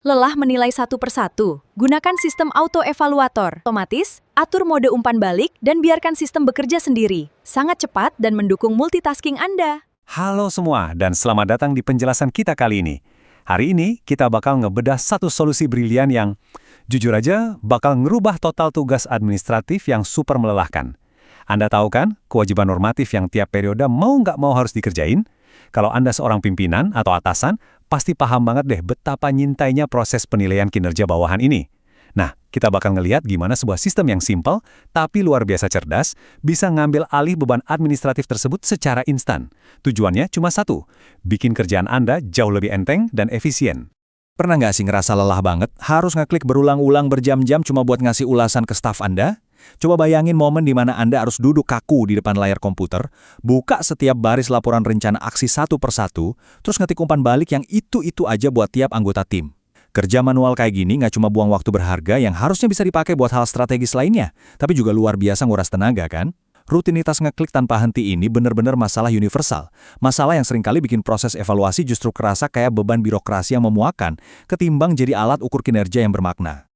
Lelah menilai satu persatu? Gunakan sistem auto-evaluator. Otomatis, atur mode umpan balik dan biarkan sistem bekerja sendiri. Sangat cepat dan mendukung multitasking Anda. Halo semua, dan selamat datang di penjelasan kita kali ini. Hari ini, kita bakal ngebedah satu solusi brilian yang, jujur aja, bakal ngerubah total tugas administratif yang super melelahkan. Anda tahu kan, kewajiban normatif yang tiap periode mau nggak mau harus dikerjain? Kalau Anda seorang pimpinan atau atasan, pasti paham banget deh betapa nyintainya proses penilaian kinerja bawahan ini. Nah, kita bakal ngelihat gimana sebuah sistem yang simpel, tapi luar biasa cerdas, bisa ngambil alih beban administratif tersebut secara instan. Tujuannya cuma satu, bikin kerjaan Anda jauh lebih enteng dan efisien. Pernah nggak sih ngerasa lelah banget, harus ngeklik berulang-ulang berjam-jam cuma buat ngasih ulasan ke staf Anda? Coba bayangin momen di mana Anda harus duduk kaku di depan layar komputer, buka setiap baris laporan rencana aksi satu persatu, terus ngetik umpan balik yang itu-itu aja buat tiap anggota tim. Kerja manual kayak gini nggak cuma buang waktu berharga yang harusnya bisa dipakai buat hal strategis lainnya, tapi juga luar biasa nguras tenaga kan? Rutinitas ngeklik tanpa henti ini benar-benar masalah universal. Masalah yang seringkali bikin proses evaluasi justru kerasa kayak beban birokrasi yang memuakan, ketimbang jadi alat ukur kinerja yang bermakna.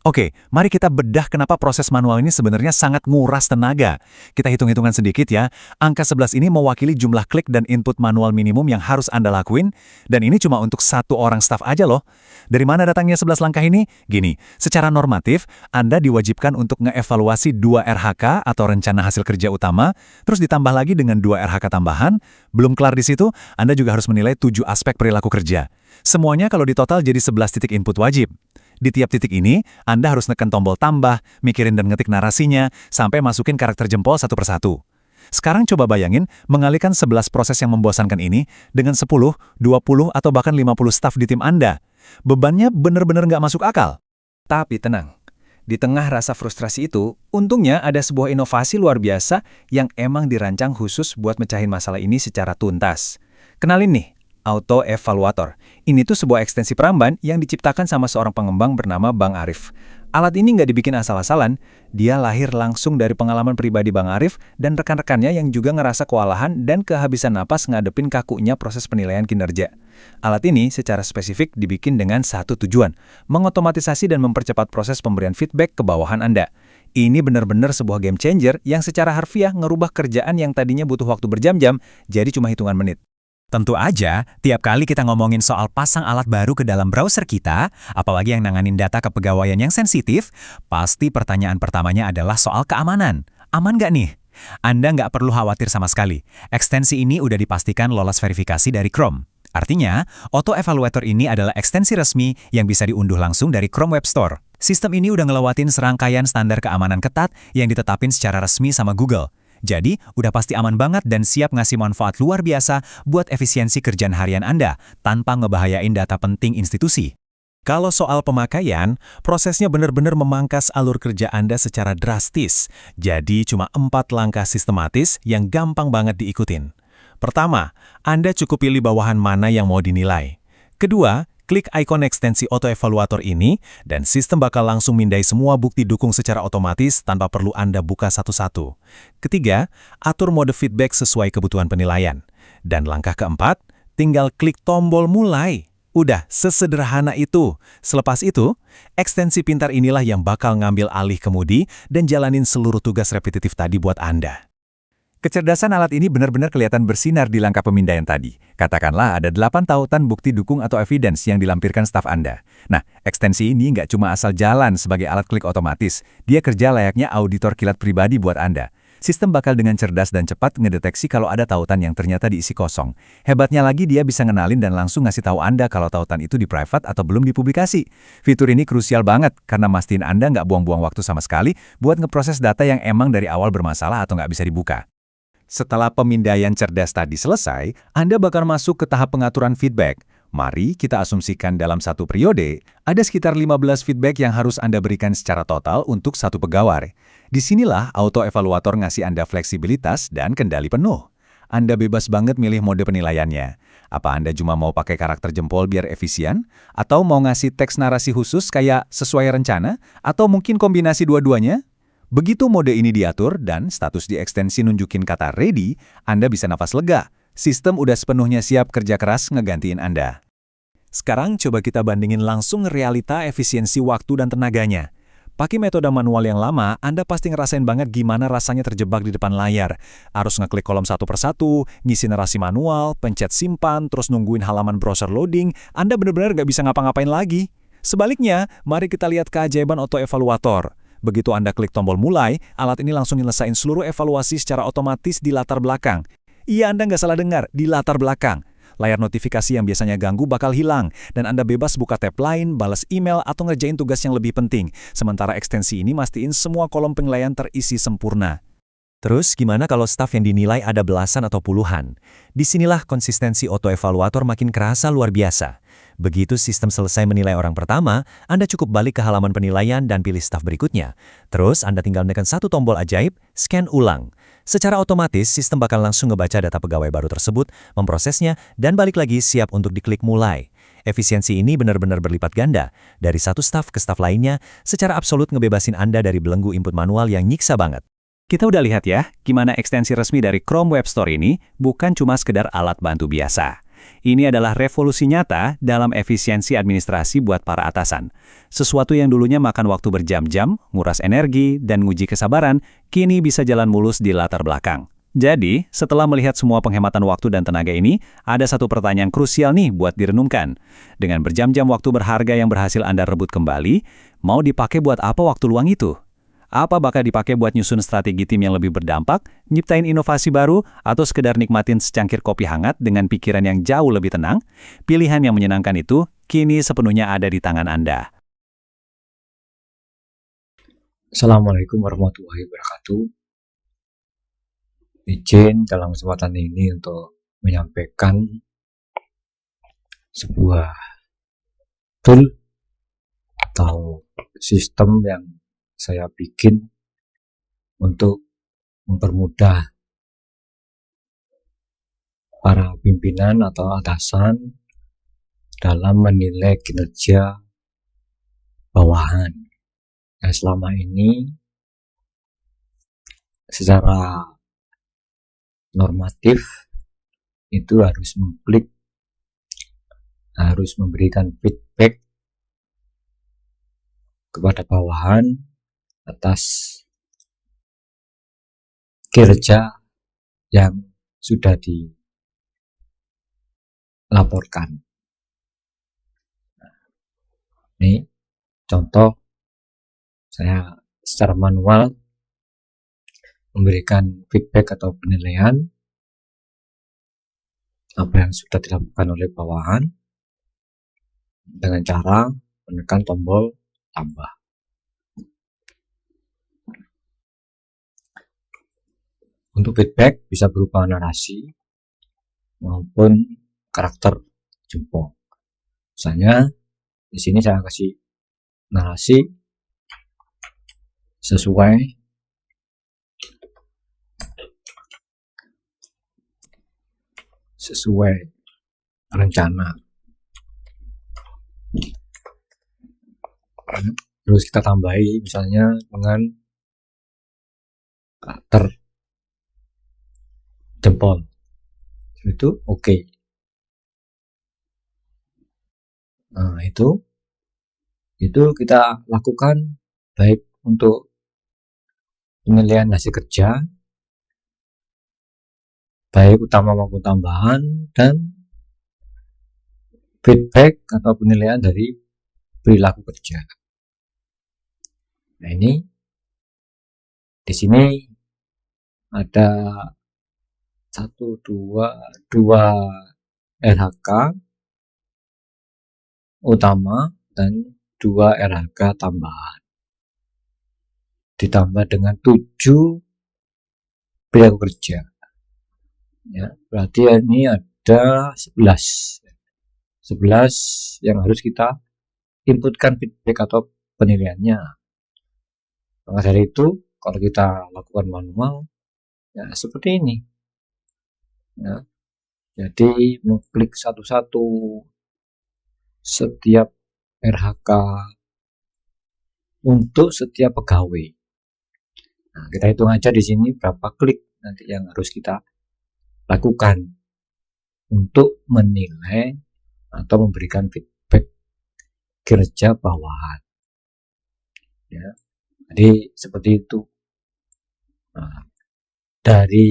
Oke, mari kita bedah kenapa proses manual ini sebenarnya sangat nguras tenaga. Kita hitung-hitungan sedikit ya. Angka 11 ini mewakili jumlah klik dan input manual minimum yang harus Anda lakuin, dan ini cuma untuk satu orang staf aja loh. Dari mana datangnya 11 langkah ini? Gini, secara normatif, Anda diwajibkan untuk ngeevaluasi 2 RHK atau rencana hasil kerja utama, terus ditambah lagi dengan 2 RHK tambahan. Belum kelar di situ, Anda juga harus menilai 7 aspek perilaku kerja. Semuanya kalau ditotal jadi 11 titik input wajib. Di tiap titik ini, Anda harus neken tombol tambah, mikirin dan ngetik narasinya, sampai masukin karakter jempol satu persatu. Sekarang coba bayangin, mengalihkan 11 proses yang membosankan ini dengan 10, 20, atau bahkan 50 staf di tim Anda. Bebannya benar-benar nggak masuk akal. Tapi tenang, di tengah rasa frustrasi itu, untungnya ada sebuah inovasi luar biasa yang emang dirancang khusus buat mecahin masalah ini secara tuntas. Kenalin nih, Auto Evaluator. Ini tuh sebuah ekstensi Peramban yang diciptakan sama seorang pengembang bernama Bang Arif. Alat ini nggak dibikin asal-asalan, dia lahir langsung dari pengalaman pribadi Bang Arif dan rekan-rekannya yang juga ngerasa kewalahan dan kehabisan napas ngadepin kakunya proses penilaian kinerja. Alat ini secara spesifik dibikin dengan satu tujuan, mengotomatisasi dan mempercepat proses pemberian feedback ke bawahan Anda. Ini benar-benar sebuah game changer yang secara harfiah ngerubah kerjaan yang tadinya butuh waktu berjam-jam jadi cuma hitungan menit. Tentu aja, tiap kali kita ngomongin soal pasang alat baru ke dalam browser kita, apalagi yang nanganin data kepegawaian yang sensitif, pasti pertanyaan pertamanya adalah soal keamanan. Aman nggak nih? Anda nggak perlu khawatir sama sekali. Ekstensi ini udah dipastikan lolos verifikasi dari Chrome. Artinya, Auto Evaluator ini adalah ekstensi resmi yang bisa diunduh langsung dari Chrome Web Store. Sistem ini udah ngelewatin serangkaian standar keamanan ketat yang ditetapin secara resmi sama Google. Jadi, udah pasti aman banget dan siap ngasih manfaat luar biasa buat efisiensi kerjaan harian Anda tanpa ngebahayain data penting institusi. Kalau soal pemakaian, prosesnya benar-benar memangkas alur kerja Anda secara drastis. Jadi, cuma 4 langkah sistematis yang gampang banget diikutin. Pertama, Anda cukup pilih bawahan mana yang mau dinilai. Kedua, klik ikon ekstensi Auto Evaluator ini, dan sistem bakal langsung mindai semua bukti dukung secara otomatis tanpa perlu Anda buka satu-satu. Ketiga, atur mode feedback sesuai kebutuhan penilaian. Dan langkah keempat, tinggal klik tombol mulai. Udah, sesederhana itu. Selepas itu, ekstensi pintar inilah yang bakal ngambil alih kemudi dan jalanin seluruh tugas repetitif tadi buat Anda. Kecerdasan alat ini benar-benar kelihatan bersinar di langkah pemindaian tadi. Katakanlah ada 8 tautan bukti dukung atau evidence yang dilampirkan staf Anda. Nah, ekstensi ini nggak cuma asal jalan sebagai alat klik otomatis. Dia kerja layaknya auditor kilat pribadi buat Anda. Sistem bakal dengan cerdas dan cepat ngedeteksi kalau ada tautan yang ternyata diisi kosong. Hebatnya lagi dia bisa ngenalin dan langsung ngasih tahu Anda kalau tautan itu di private atau belum dipublikasi. Fitur ini krusial banget karena mastiin Anda nggak buang-buang waktu sama sekali buat ngeproses data yang emang dari awal bermasalah atau nggak bisa dibuka. Setelah pemindaian cerdas tadi selesai, Anda bakal masuk ke tahap pengaturan feedback. Mari kita asumsikan dalam satu periode, ada sekitar 15 feedback yang harus Anda berikan secara total untuk satu pegawai. Disinilah Auto Evaluator ngasih Anda fleksibilitas dan kendali penuh. Anda bebas banget milih mode penilaiannya. Apa Anda cuma mau pakai karakter jempol biar efisien? Atau mau ngasih teks narasi khusus kayak sesuai rencana? Atau mungkin kombinasi dua-duanya? Begitu mode ini diatur dan status di ekstensi nunjukin kata ready, Anda bisa nafas lega. Sistem udah sepenuhnya siap kerja keras ngegantiin Anda. Sekarang coba kita bandingin langsung realita efisiensi waktu dan tenaganya. Pakai metode manual yang lama, Anda pasti ngerasain banget gimana rasanya terjebak di depan layar. Harus ngeklik kolom satu persatu, ngisi narasi manual, pencet simpan, terus nungguin halaman browser loading, Anda benar-benar nggak bisa ngapa-ngapain lagi. Sebaliknya, mari kita lihat keajaiban autoevaluator. Begitu Anda klik tombol mulai, alat ini langsung nyelesain seluruh evaluasi secara otomatis di latar belakang. Iya, Anda nggak salah dengar, di latar belakang. Layar notifikasi yang biasanya ganggu bakal hilang, dan Anda bebas buka tab lain, balas email, atau ngerjain tugas yang lebih penting. Sementara ekstensi ini mastiin semua kolom penilaian terisi sempurna. Terus gimana kalau staf yang dinilai ada belasan atau puluhan? Disinilah konsistensi autoevaluator makin kerasa luar biasa. Begitu sistem selesai menilai orang pertama, Anda cukup balik ke halaman penilaian dan pilih staf berikutnya. Terus Anda tinggal menekan satu tombol ajaib, scan ulang. Secara otomatis, sistem bakal langsung ngebaca data pegawai baru tersebut, memprosesnya, dan balik lagi siap untuk diklik mulai. Efisiensi ini benar-benar berlipat ganda. Dari satu staf ke staf lainnya, secara absolut ngebebasin Anda dari belenggu input manual yang nyiksa banget. Kita udah lihat ya, gimana ekstensi resmi dari Chrome Web Store ini bukan cuma sekedar alat bantu biasa. Ini adalah revolusi nyata dalam efisiensi administrasi buat para atasan. Sesuatu yang dulunya makan waktu berjam-jam, nguras energi, dan nguji kesabaran, kini bisa jalan mulus di latar belakang. Jadi, setelah melihat semua penghematan waktu dan tenaga ini, ada satu pertanyaan krusial nih buat direnungkan. Dengan berjam-jam waktu berharga yang berhasil Anda rebut kembali, mau dipakai buat apa waktu luang itu? Apa bakal dipakai buat nyusun strategi tim yang lebih berdampak, nyiptain inovasi baru, atau sekedar nikmatin secangkir kopi hangat dengan pikiran yang jauh lebih tenang? Pilihan yang menyenangkan itu kini sepenuhnya ada di tangan Anda. Assalamualaikum warahmatullahi wabarakatuh. Izin dalam kesempatan ini untuk menyampaikan sebuah tool atau sistem yang saya bikin untuk mempermudah para pimpinan atau atasan dalam menilai kinerja bawahan. Nah, selama ini secara normatif itu harus mengklik, harus memberikan feedback kepada bawahan atas kinerja yang sudah dilaporkan. Ini contoh saya secara manual memberikan feedback atau penilaian apa yang sudah dilakukan oleh bawahan dengan cara menekan tombol tambah. Untuk feedback bisa berupa narasi maupun karakter jempol. Misalnya di sini saya kasih narasi sesuai rencana. Terus kita tambahi misalnya dengan karakter jempol. Itu oke. Nah, itu kita lakukan baik untuk penilaian hasil kerja, baik utama maupun tambahan, dan feedback atau penilaian dari perilaku kerja. Nah, ini di sini ada 2 RHK utama dan 2 RHK tambahan. Ditambah dengan 7 perilaku kerja. Ya, berarti ini ada 11 yang harus kita inputkan feedback atau penilaiannya. Maka dari itu, kalau kita lakukan manual, ya seperti ini. Ya, jadi mengklik satu-satu setiap RHK untuk setiap pegawai. Nah, kita hitung aja di sini berapa klik nanti yang harus kita lakukan untuk menilai atau memberikan feedback kinerja bawahan. Ya, jadi seperti itu. Nah, dari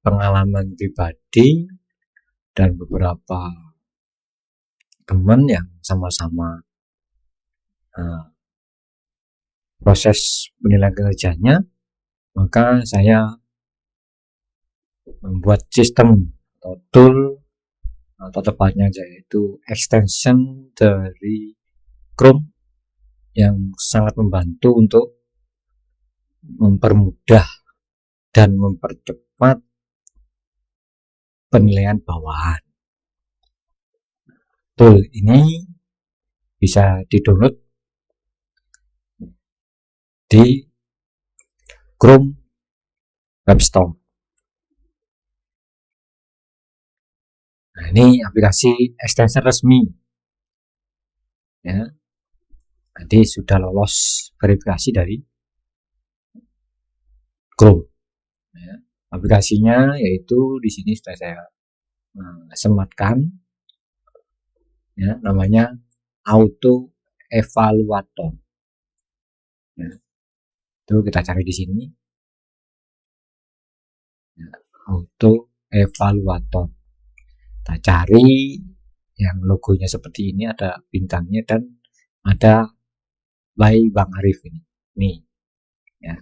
pengalaman pribadi dan beberapa teman yang sama-sama proses penilaian kinerjanya, maka saya membuat sistem atau tool, atau tepatnya yaitu extension dari Chrome yang sangat membantu untuk mempermudah dan mempercepat penilaian bawahan. Tool ini bisa di-download di Chrome Web Store. Nah, ini aplikasi extension resmi. Ya. Nanti sudah lolos verifikasi dari Chrome. Ya. Aplikasinya yaitu di sini sudah saya sematkan. Ya, namanya Auto Evaluator. Ya. Itu kita cari di sini. Ya, Auto Evaluator. Kita cari yang logonya seperti ini, ada bintangnya dan ada by Bang Arif ini. Nih. Ya.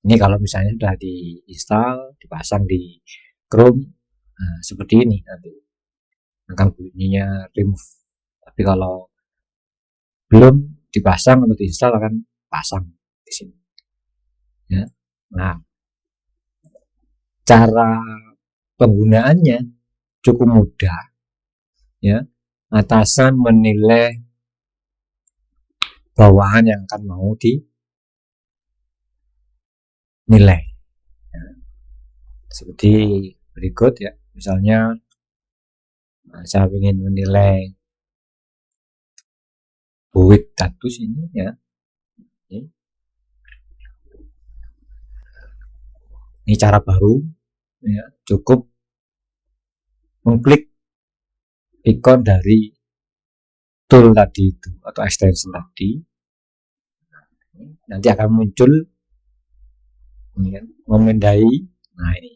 Ini kalau misalnya sudah diinstal, dipasang di Chrome, nah, seperti ini nanti akan bunyinya remove. Tapi kalau belum dipasang atau diinstal akan pasang di sini. Ya. Nah, cara penggunaannya cukup mudah. Ya, atasan menilai bawahan yang akan mau dinilai. Ya. Seperti berikut ya, misalnya saya ingin menilai buit status ini ya. Ini cara baru ya, cukup mengklik ikon dari tool tadi itu atau extension tadi, nanti akan muncul memendai. Nah, ini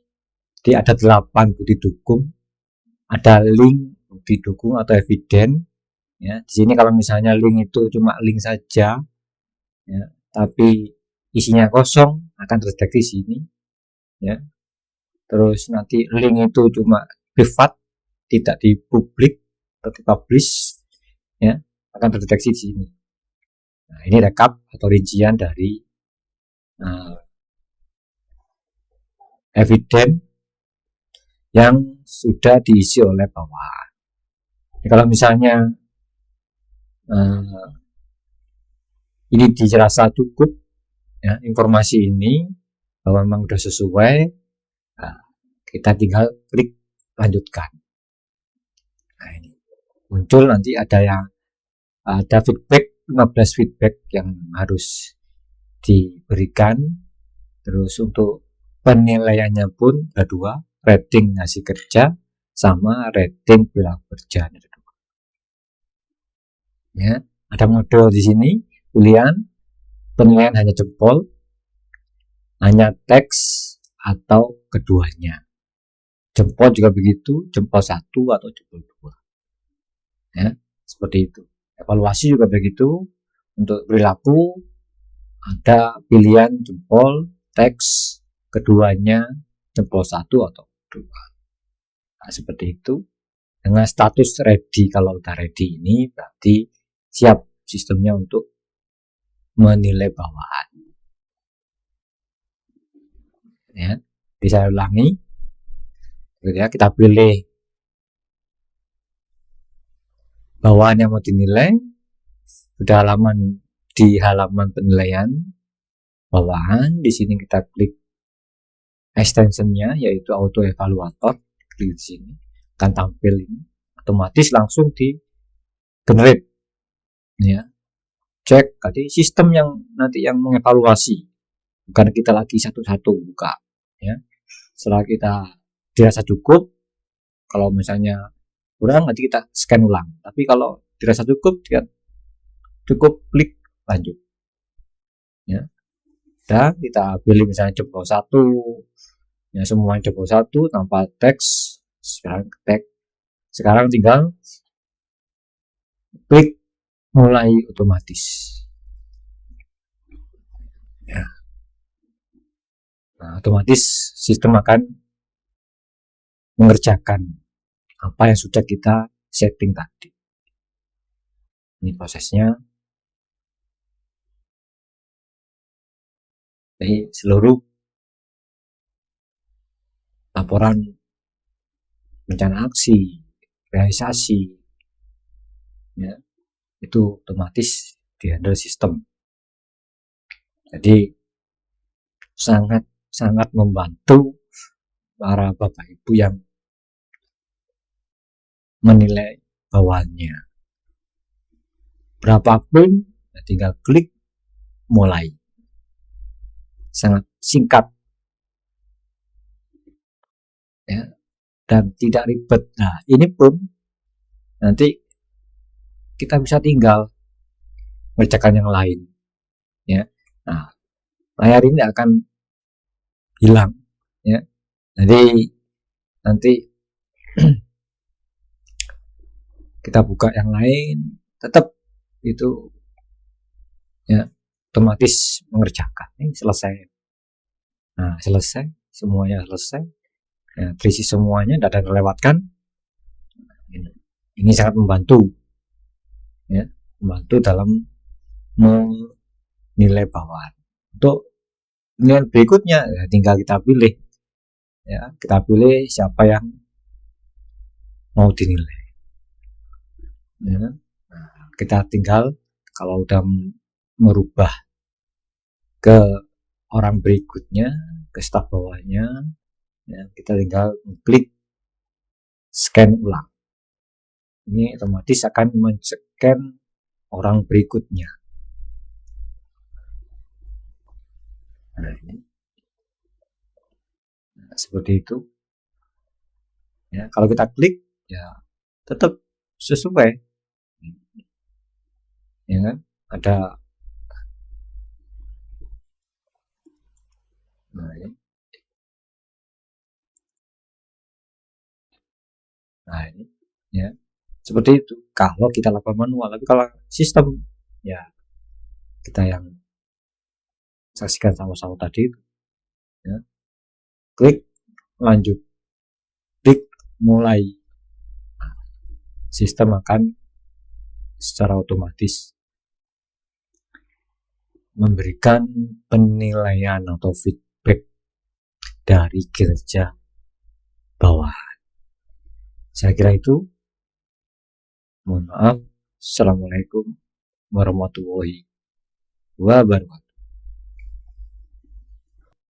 jadi ada 8 bukti dukung, ada link bukti dukung atau eviden ya. Di sini kalau misalnya link itu cuma link saja ya, tapi isinya kosong, akan terdeteksi sini ya. Terus nanti link itu cuma privat, tidak dipublik atau dipublish ya, akan terdeteksi di sini. Nah, ini rekap atau rincian dari eviden yang sudah diisi oleh bawahan. Jadi kalau misalnya ini dirasa cukup ya, informasi ini bahwa memang sudah sesuai, nah, kita tinggal klik lanjutkan. Nah, ini muncul nanti ada feedback, 15 feedback yang harus diberikan. Terus untuk penilaiannya pun ada 2, rating hasil kerja sama rating perilaku kerja. Ya, ada mode di sini, pilihan penilaian hanya jempol, hanya teks atau keduanya. Jempol juga begitu, jempol 1 atau jempol 2. Ya, seperti itu. Evaluasi juga begitu. Untuk perilaku ada pilihan jempol, teks, keduanya, jempol 1 atau 2. Nah, seperti itu. Dengan status ready, kalau udah ready ini berarti siap sistemnya untuk menilai bawahan. Ya, bisa ulangi. Ya, kita pilih bawahan yang mau dinilai, sudah di halaman penilaian bawahan. Di sini kita klik extensionnya yaitu Auto Evaluator, klik di sini akan tampil ini, otomatis langsung di generate ya. Cek tadi sistem yang nanti yang mengevaluasi, bukan kita lagi satu-satu buka ya. Setelah kita dirasa cukup, kalau misalnya kurang nanti kita scan ulang. Tapi kalau dirasa cukup, dia cukup klik lanjut. Ya. Dan kita pilih misalnya jempol 1, ya semuanya jempol 1 tanpa teks. Sekarang tinggal klik mulai otomatis. Ya. Nah, otomatis sistem akan mengerjakan apa yang sudah kita setting tadi. Ini prosesnya. Jadi seluruh laporan rencana aksi, realisasi, ya, itu otomatis dihandle sistem. Jadi sangat membantu para bapak ibu yang menilai bawahannya. Berapapun, tinggal klik mulai. Sangat singkat, ya, dan tidak ribet. Nah, ini pun nanti kita bisa tinggal mengerjakan yang lain, ya. Nah, layar ini akan hilang, ya. Jadi nanti kita buka yang lain, tetap itu, ya, otomatis mengerjakan. Ini selesai. Nah, selesai, semuanya selesai. Ya, terisi semuanya, tidak ada yang terlewatkan. Ini sangat membantu, ya, membantu dalam menilai bawahan. Untuk penilaian berikutnya, ya, tinggal kita pilih, ya, kita pilih siapa yang mau dinilai. Ya. Nah, kita tinggal kalau udah merubah ke orang berikutnya, ke staf bawahnya, ya, kita tinggal klik scan ulang. Ini otomatis akan men-scan orang berikutnya. Nah, seperti itu. Ya, kalau kita klik, ya tetap sesuai. Ya kan? Ada Nah, ini, ya, seperti itu kalau kita lakukan manual. Tapi kalau sistem, ya kita yang saksikan sama-sama tadi itu, ya, klik lanjut, klik mulai. Nah, sistem akan secara otomatis memberikan penilaian atau feedback dari kinerja bawahan. Saya kira itu. Mohon maaf. Assalamualaikum warahmatullahi wabarakatuh.